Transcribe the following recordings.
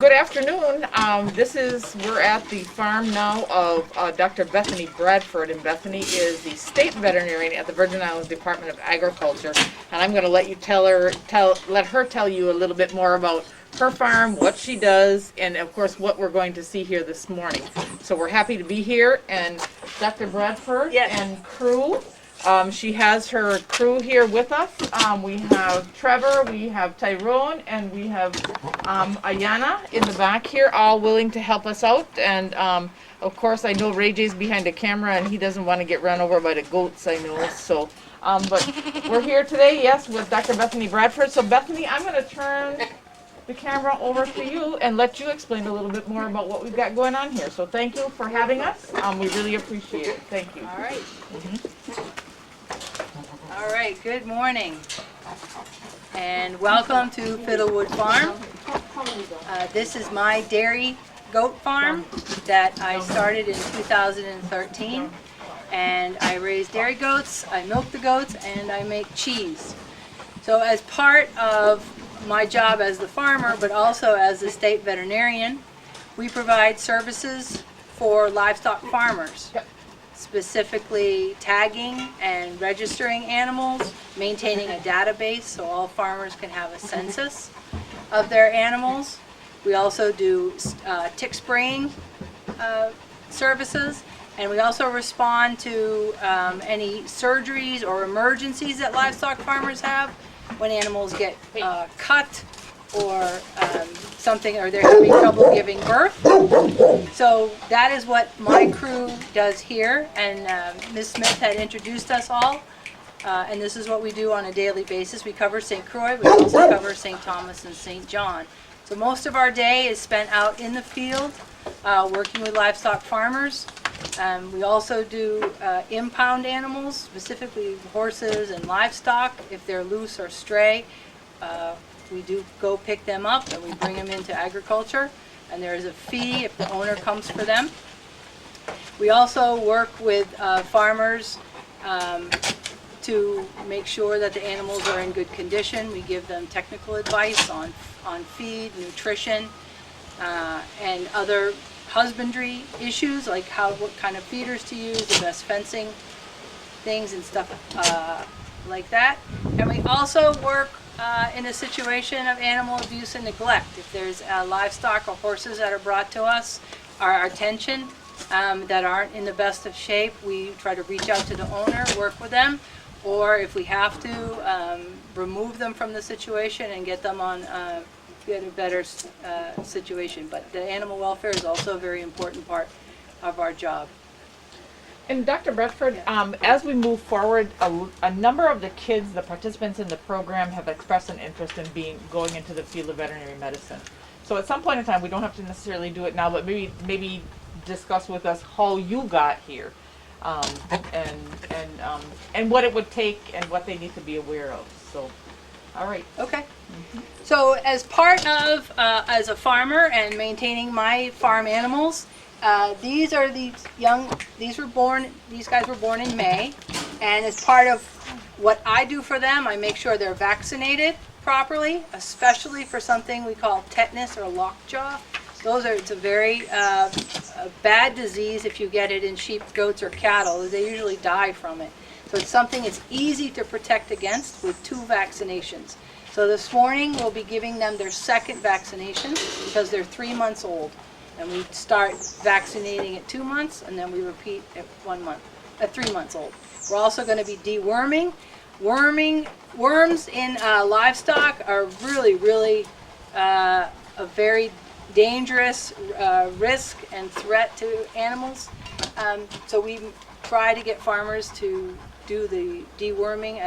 Good afternoon. We're at the farm now of Dr. Bethany Bradford, and Bethany is the state veterinarian at the Virgin Islands Department of Agriculture. And I'm going to let her tell you a little bit more about her farm, what she does, and of course what we're going to see here this morning. So we're happy to be here, and Dr. Bradford and crew. She has her crew here with us. We have Trevor, we have Tyrone, and we have Ayana in the back here, all willing to help us out. And of course, I know Ray J's behind the camera, and he doesn't want to get run over by the goats, I know. So, but we're here today, yes, with Dr. Bethany Bradford. So, Bethany, I'm going to turn the camera over to you and let you explain a little bit more about what we've got going on here. So, thank you for having us. We really appreciate it. Thank you. All right. All right, good morning, and welcome to Fiddlewood Farm. This is my dairy goat farm that I started in 2013, and I raise dairy goats, I milk the goats, and I make cheese. So as part of my job as the farmer, but also as the state veterinarian, we provide services for livestock farmers. Specifically tagging and registering animals, maintaining a database so all farmers can have a census of their animals. We also do tick spraying services, and we also respond to any surgeries or emergencies that livestock farmers have when animals get cut or something, or they're having trouble giving birth. So that is what my crew does here, and Ms. Smith had introduced us all, and this is what we do on a daily basis. We cover St. Croix, we also cover St. Thomas and St. John. So most of our day is spent out in the field working with livestock farmers. We also do impound animals, specifically horses and livestock. If they're loose or stray, we do go pick them up and we bring them into agriculture, and there is a fee if the owner comes for them. We also work with farmers to make sure that the animals are in good condition. We give them technical advice on feed, nutrition, and other husbandry issues, like what kind of feeders to use, the best fencing things and stuff like that. And we also work in a situation of animal abuse and neglect. If there's livestock or horses that are brought to us, our attention, that aren't in the best of shape, we try to reach out to the owner, work with them, or if we have to, remove them from the situation and get them on get a better situation. But the animal welfare is also a very important part of our job. And Dr. Bradford, as we move forward, a number of the kids, the participants in the program, have expressed an interest in going into the field of veterinary medicine. So at some point in time, we don't have to necessarily do it now, but maybe discuss with us how you got here, and what it would take and what they need to be aware of. So, all right. Okay. So as part of as a farmer and maintaining my farm animals. These guys were born in May, and as part of what I do for them, I make sure they're vaccinated properly, especially for something we call tetanus or lockjaw. It's a very bad disease if you get it in sheep, goats, or cattle. They usually die from it. So it's something it's easy to protect against with 2 vaccinations. So this morning we'll be giving them their second vaccination because they're 3 months old. And we start vaccinating at 2 months, and then we repeat at 1 month, at 3 months old. We're also going to be deworming. Worms in livestock are really a very dangerous risk and threat to animals. So we try to get farmers to do the deworming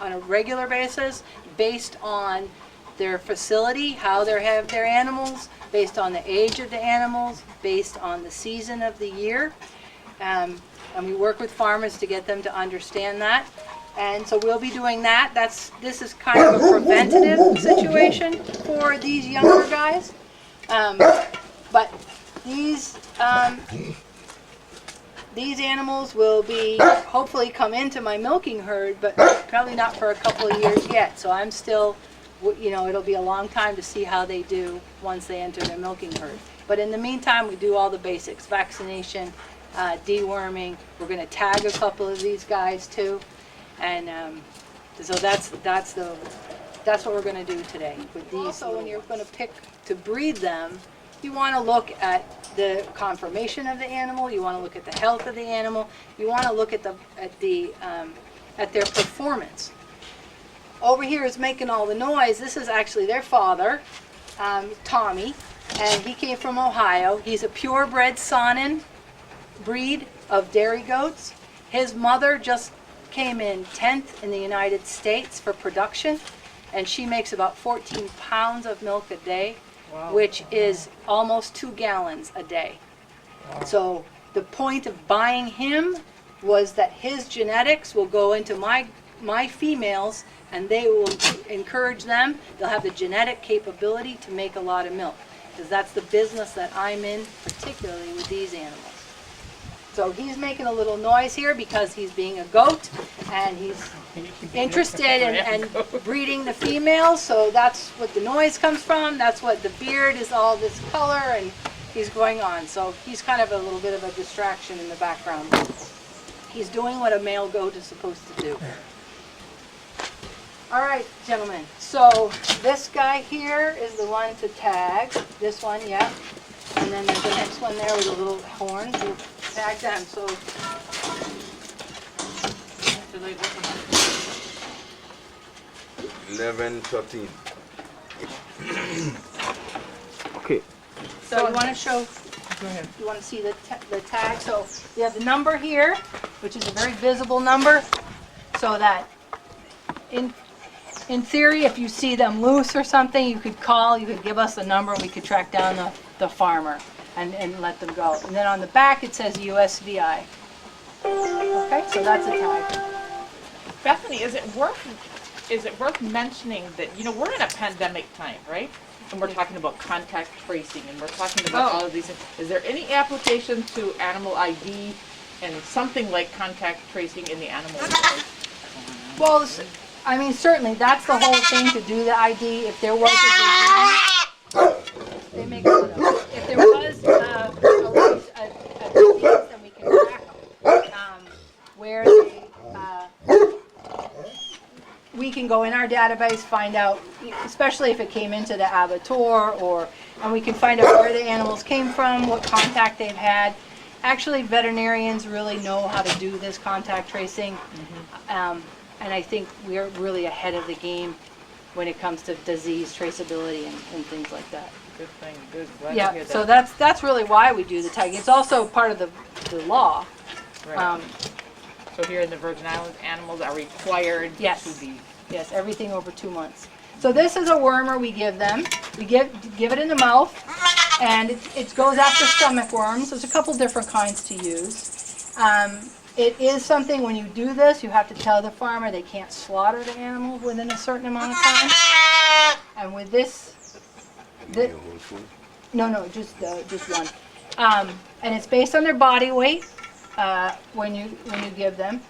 on a regular basis based on their facility, how they have their animals, based on the age of the animals, based on the season of the year. And we work with farmers to get them to understand that. And so we'll be doing that. This is kind of a preventative situation for these younger guys. But these animals will be hopefully come into my milking herd, but probably not for a couple of years yet. So I'm still you know, it'll be a long time to see how they do once they enter their milking herd. But in the meantime, we do all the basics: vaccination, deworming. We're going to tag a couple of these guys too, and so that's what we're going to do today with these. Also, when you're going to pick to breed them, you want to look at the conformation of the animal. You want to look at the health of the animal. You want to look at their performance. Over here is making all the noise. This is actually their father, Tommy, and he came from Ohio. He's a purebred Saanen breed of dairy goats. His mother just came in 10th in the United States for production, and she makes about 14 pounds of milk a day, which is almost 2 gallons a day. So the point of buying him was that his genetics will go into my females, and they will encourage them. They'll have the genetic capability to make a lot of milk, because that's the business that I'm in, particularly with these animals. So he's making a little noise here because he's being a goat, and he's interested in breeding the females. So that's what the noise comes from. That's what the beard is, all this color, and he's going on. So he's kind of a little bit of a distraction in the background. He's doing what a male goat is supposed to do. All right, gentlemen. So this guy here is the one to tag. This one, yeah. And then there's the next one there with the little horns. We'll tag them. So 11:13. Okay. So you want to show, Go ahead. you want to see the tag. So you have the number here, which is a very visible number, so that in theory, if you see them loose or something, you could call, you could give us the number, we could track down the farmer and let them go. And then on the back it says USVI. Okay, so that's a tag. Bethany, is it worth mentioning that, you know, we're in a pandemic time, right? And we're talking about contact tracing, and we're talking about all of these things. Is there any application to animal ID and something like contact tracing in the animal world? Well, I mean, certainly, that's the whole thing, to do the ID. If there was a disease, they make it up. If there was a disease, then we can track them. Where they, we can go in our database, find out, especially if it came into the abattoir, and we can find out where the animals came from, what contact they've had. Actually, veterinarians really know how to do this contact tracing. And I think we're really ahead of the game when it comes to disease traceability and things like that. Good thing, good. Glad to hear Yeah, that. so that's really why we do the tagging. It's also part of the law. Right. So here in the Virgin Islands, animals are required Yes. to be. Yes, everything over 2 months. So this is a wormer we give them. We give it in the mouth, and it goes after stomach worms. There's a couple different kinds to use. It is something, when you do this, you have to tell the farmer they can't slaughter the animal within a certain amount of time. And with this, no, just one. And it's based on their body weight when you give them.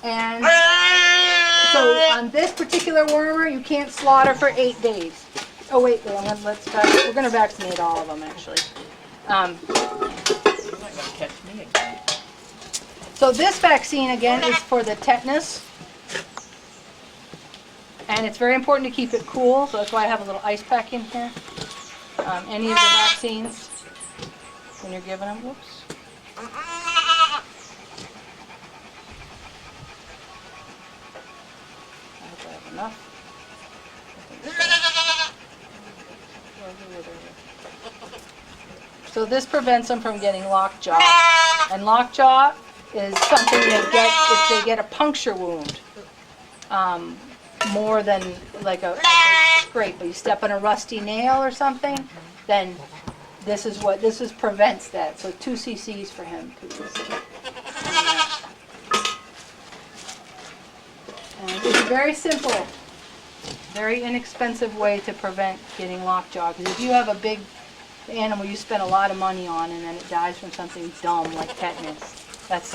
And so on this particular wormer, you can't slaughter for 8 days. Oh wait, let's try. We're going to vaccinate all of them actually. You're not going to catch me again. So this vaccine again is for the tetanus, and it's very important to keep it cool. So that's why I have a little ice pack in here. Any of the vaccines, when you're giving them, whoops. I hope I have enough. So this prevents them from getting lockjaw. And lockjaw is something they get if they get a puncture wound. More than like a scrape. But you step on a rusty nail or something, then this prevents that. So 2 cc's for him, please. And it's a very simple, very inexpensive way to prevent getting lockjaw. Because if you have a big animal you spend a lot of money on, and then it dies from something dumb like tetanus, that's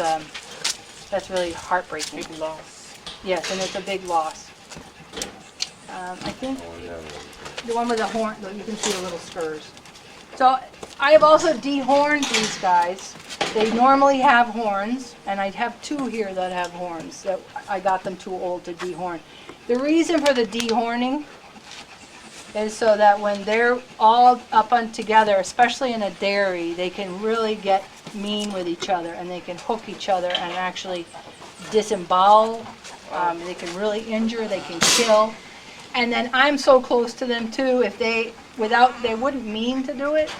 really heartbreaking. Big loss. Yes, and it's a big loss. I think the one with the horn, you can see the little spurs. So I have also dehorned these guys. They normally have horns, and I have two here that have horns. That I got them too old to dehorn. The reason for the dehorning is so that when they're all up on together, especially in a dairy, they can really get mean with each other, and they can hook each other and actually disembowel. They can really injure, they can kill. And then I'm so close to them too, if they wouldn't mean to do it,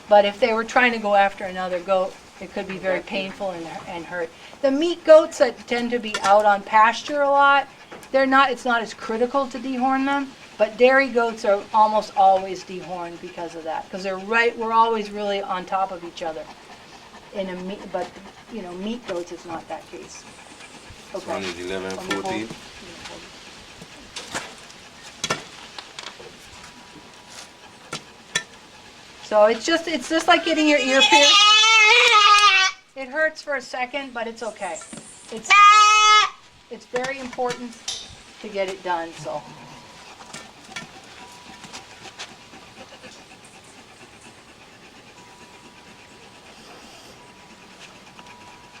but if they were trying to go after another goat, it could be very painful and hurt. The meat goats that tend to be out on pasture a lot, it's not as critical to dehorn them, but dairy goats are almost always dehorned because of that, because we're always really on top of each other. But meat goats is not that case. Okay. One is 11 and 14. So it's just like getting your ear pierced. It hurts for a second, but it's okay. It's very important to get it done, so.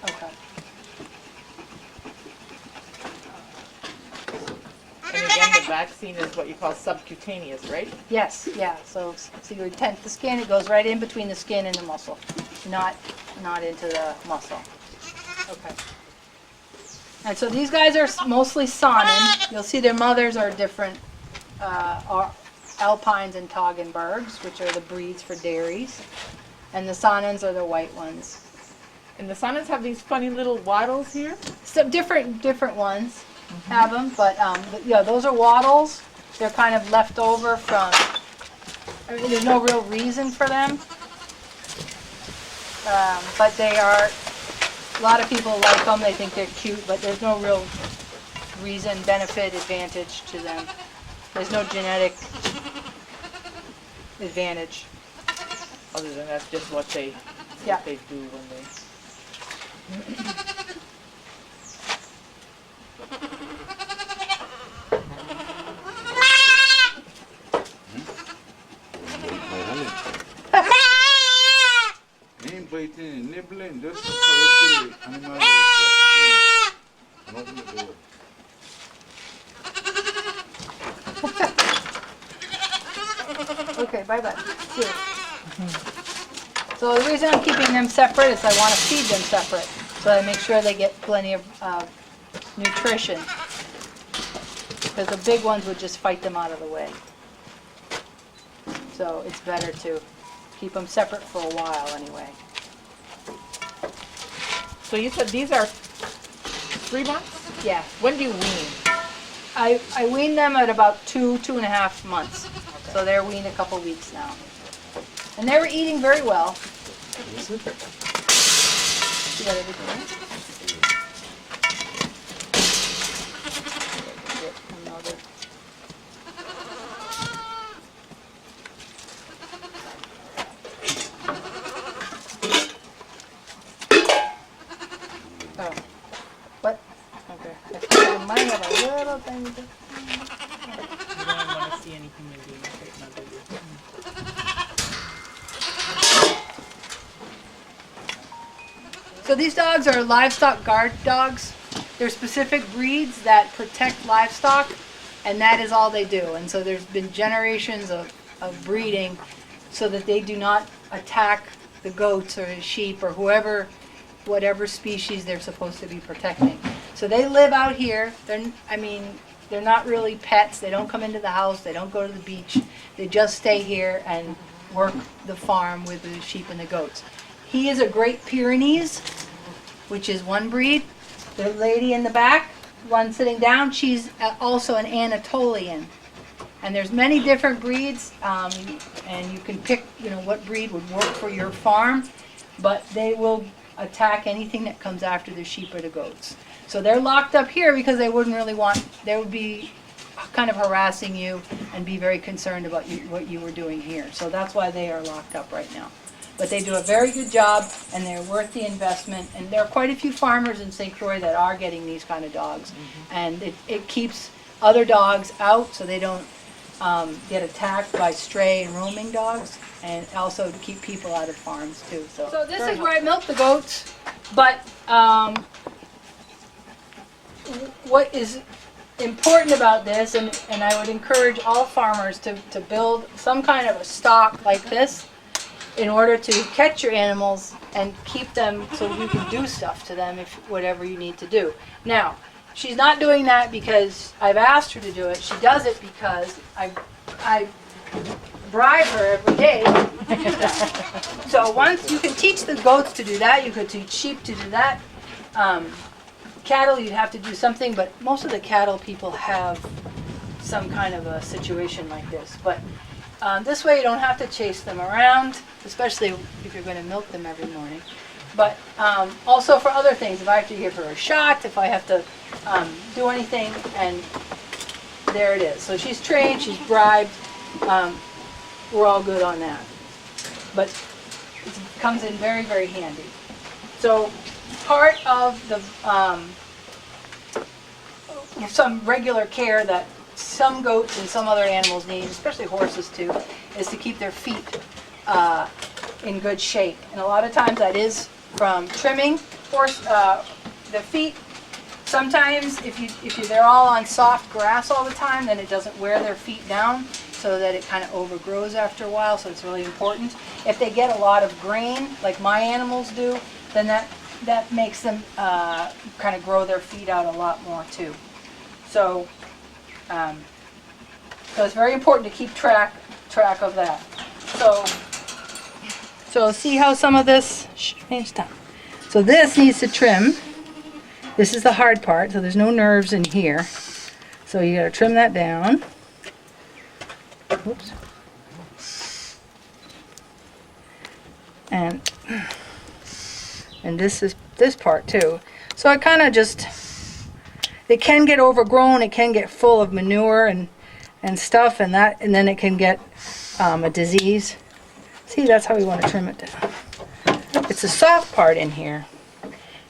Okay. And again, the vaccine is what you call subcutaneous, right? Yes, yeah. So you tent the skin, it goes right in between the skin and the muscle, not into the muscle. Okay. And so these guys are mostly Saanen. You'll see their mothers are different, are Alpines and Toggenburgs, which are the breeds for dairies. And the Saanens are the white ones. And the Saanens have these funny little waddles here. So different ones have them, but yeah, those are waddles. They're kind of left over from, there's no real reason for them. But they are, a lot of people like them, they think they're cute, but there's no real reason, benefit, advantage to them. There's no genetic advantage. Other than that's just what they do when they... Biting, nibbling, just for the animal vaccine. Open the door. Okay, bye-bye. Here. So the reason I'm keeping them separate is I want to feed them separate, so I make sure they get plenty of nutrition. Because the big ones would just fight them out of the way. So it's better to keep them separate for a while anyway. So you said these are 3 months? Yeah. When do you wean? I wean them at about 2.5 months. So they're weaned a couple weeks now. And they were eating very well. You got everything in? Get another. Oh. What? Okay. I might have a little thing. You don't want to see any human being. Okay, it's not good. So these dogs are livestock guard dogs. They're specific breeds that protect livestock, and that is all they do. And so there's been generations of breeding so that they do not attack the goats or the sheep or whatever species they're supposed to be protecting. So they live out here. They're not really pets. They don't come into the house. They don't go to the beach. They just stay here and work the farm with the sheep and the goats. He is a Great Pyrenees, which is one breed. The lady in the back, one sitting down, she's also an Anatolian. And there's many different breeds, and you can pick, what breed would work for your farm, but they will attack anything that comes after the sheep or the goats. So they're locked up here because they would be kind of harassing you and be very concerned about what you were doing here. So that's why they are locked up right now. But they do a very good job, and they're worth the investment. And there are quite a few farmers in St. Croix that are getting these kind of dogs. And it keeps other dogs out so they don't get attacked by stray and roaming dogs, and also to keep people out of farms too. So this is where I milk the goats, but what is important about this, and I would encourage all farmers to build some kind of a stock like this in order to catch your animals and keep them so you can do stuff to them, if whatever you need to do. Now, she's not doing that because I've asked her to do it. She does it because I bribe her every day. So once you can teach the goats to do that, you could teach sheep to do that. Cattle, you'd have to do something, but most of the cattle people have some kind of a situation like this. But this way you don't have to chase them around, especially if you're going to milk them every morning. But also for other things, if I have to give her a shot, if I have to do anything, and there it is. So she's trained, she's bribed, we're all good on that. But it comes in very, very handy. So part of the some regular care that some goats and some other animals need, especially horses too, is to keep their feet in good shape. And a lot of times that is from trimming the feet. Sometimes if they're all on soft grass all the time, then it doesn't wear their feet down, so that it kind of overgrows after a while, so it's really important. If they get a lot of grain, like my animals do, then that makes them kind of grow their feet out a lot more too. So it's very important to keep track of that. So see how some of this, so this needs to trim. This is the hard part, so there's no nerves in here. So you gotta trim that down. Oops. And this is this part too. So I kind of just, it can get overgrown, it can get full of manure and stuff, and then it can get a disease. See, that's how we want to trim it down. It's the soft part in here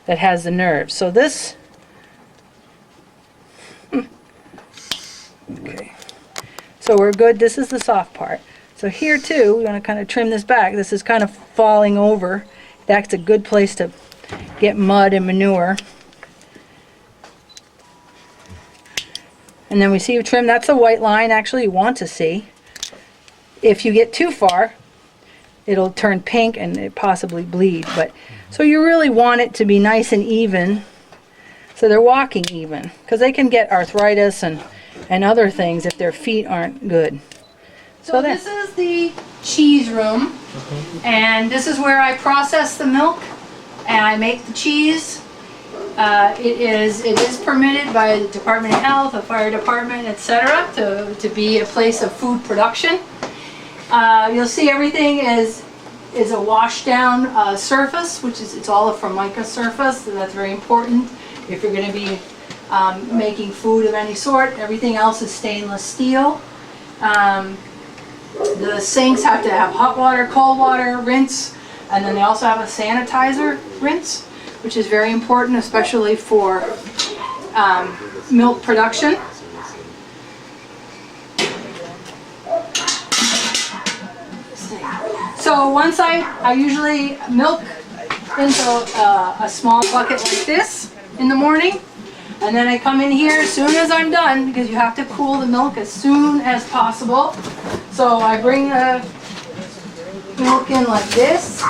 that has the nerves. So this, okay. So we're good. This is the soft part. So here too, we want to kind of trim this back. This is kind of falling over. That's a good place to get mud and manure. And then we see you trim. That's a white line actually you want to see. If you get too far, it'll turn pink and it possibly bleed. But so you really want it to be nice and even, so they're walking even, because they can get arthritis and other things if their feet aren't good. So this is the cheese room, and this is where I process the milk and I make the cheese. It is permitted by the Department of Health, the fire department, etc., to be a place of food production. You'll see everything is a wash down surface, which is, it's all a Formica surface, so that's very important if you're going to be making food of any sort. Everything else is stainless steel. The sinks have to have hot water, cold water, rinse, and then they also have a sanitizer rinse, which is very important, especially for milk production. So once I usually milk into a small bucket like this in the morning, and then I come in here as soon as I'm done, because you have to cool the milk as soon as possible. So I bring the milk in like this.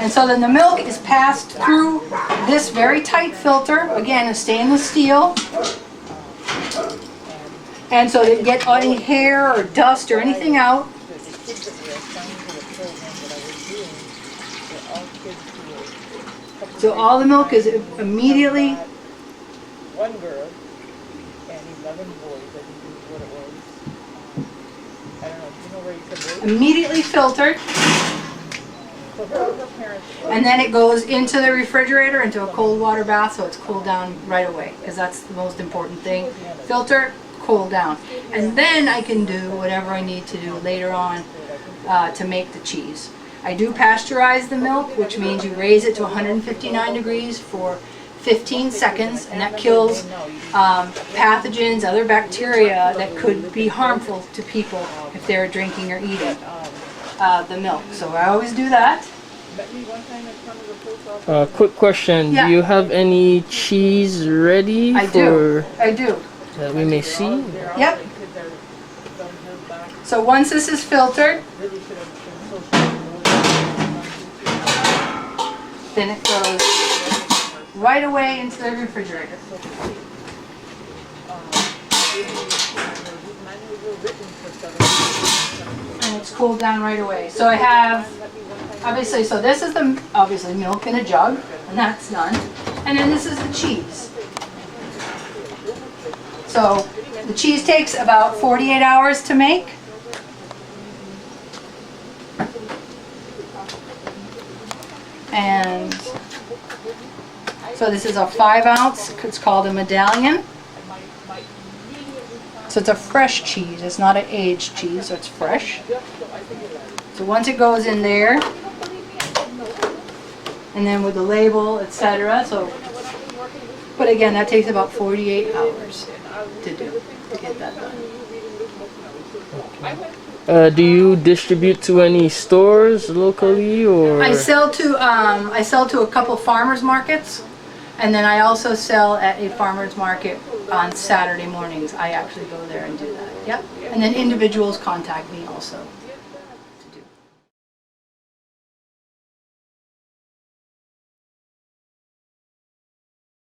And so then the milk is passed through this very tight filter, again a stainless steel. And so to get any hair or dust or anything out. So all the milk is immediately One girl and 11 boys, I think is what it was. I don't know, do you know where you said boys? immediately filtered, So her parents, and then it goes into the refrigerator, into a cold water bath, so it's cooled down right away, because that's the most important thing. Filter, cool down. And then I can do whatever I need to do later on to make the cheese. I do pasteurize the milk, which means you raise it to 159 degrees for 15 seconds, and that kills pathogens, other bacteria that could be harmful to people if they're drinking or eating the milk. So I always do that. Quick question. Yeah. Do you have any cheese ready I for do. that we may see? Yep. So once this is filtered, then it goes right away into the refrigerator. And it's cooled down right away. So I have, obviously, so this is the, obviously, milk in a jug, and that's done. And then this is the cheese. So the cheese takes about 48 hours to make. And so this is a 5-ounce, it's called a medallion. So it's a fresh cheese, it's not an aged cheese, so it's fresh. So once it goes in there, and then with the label, etc. So, but again, that takes about 48 hours to do, to get that done. Do you distribute to any stores locally, or? I sell to a couple farmers markets, and then I also sell at a farmers market on Saturday mornings. I actually go there and do that. Yep. And then individuals contact me also.